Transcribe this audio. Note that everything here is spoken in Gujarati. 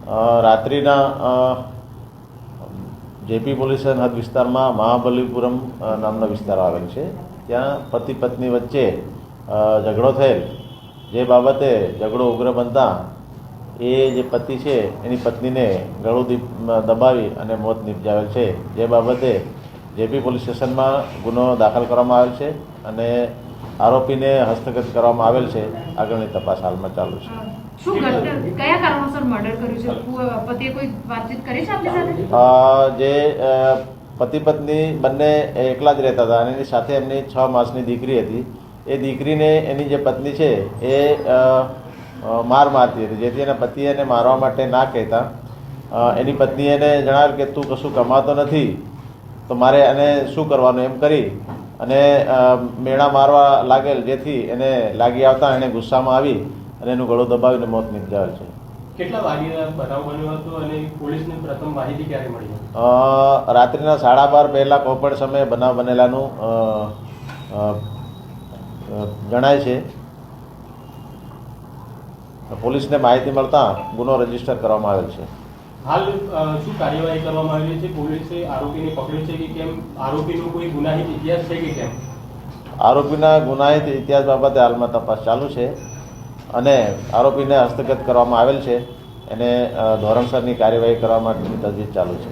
રાત્રિના જેપી પોલીસ સ્ટેશન હદ વિસ્તારમાં મહાબલીપુરમ નામનો વિસ્તાર આવેલ છે. ત્યાં પતિ પત્ની વચ્ચે ઝઘડો થયેલ, જે બાબતે ઝઘડો ઉગ્ર બનતા એ જે પતિ છે એની પત્નીને ગળું દબાવી અને મોત નિપજાવેલ છે. જે બાબતે જેપી પોલીસ સ્ટેશનમાં ગુનો દાખલ કરવામાં આવેલ છે અને આરોપીને હસ્તગત કરવામાં આવેલ છે. આગળની તપાસ હાલમાં ચાલુ છે. શું કયા કારણોસર મર્ડર કર્યું છે? પતિએ કોઈ વાતચીત કરી છે આપની સાથે? જે પતિ પત્ની બંને એકલા જ રહેતા હતા અને એની સાથે એમની 6 માસની દીકરી હતી. એ દીકરીને એની જે પત્ની છે એ માર મારતી હતી, જેથી એના પતિએ એને મારવા માટે ના કહેતા એની પત્નીએ એને જણાવ્યું કે તું કશું કમાતો નથી તો મારે એને શું કરવાનું એમ કરી અને મેણા મારવા લાગેલ, જેથી એને લાગી આવતા એને ગુસ્સામાં આવી અને એનું ગળું દબાવીને મોત નિપજાવેલ છે. કેટલા વાગે બનાવ બન્યો હતો અને પોલીસને પ્રથમ માહિતી ક્યારે મળી? રાત્રિના 12:30 પહેલાં કોઈપણ સમયે બનાવ બનેલાનું જણાય છે. પોલીસને માહિતી મળતા ગુનો રજીસ્ટર કરવામાં આવેલ છે. હાલ શું કાર્યવાહી કરવામાં આવેલી છે? પોલીસે આરોપીને પકડ્યો છે કે કેમ? આરોપીનો કોઈ ગુનાહિત ઇતિહાસ છે કે કેમ? આરોપીના ગુનાહિત ઇતિહાસ બાબતે હાલમાં તપાસ ચાલુ છે અને આરોપીને હસ્તગત કરવામાં આવેલ છે. એને ધોરણસરની કાર્યવાહી કરવા માટેની તજવીજ ચાલુ છે.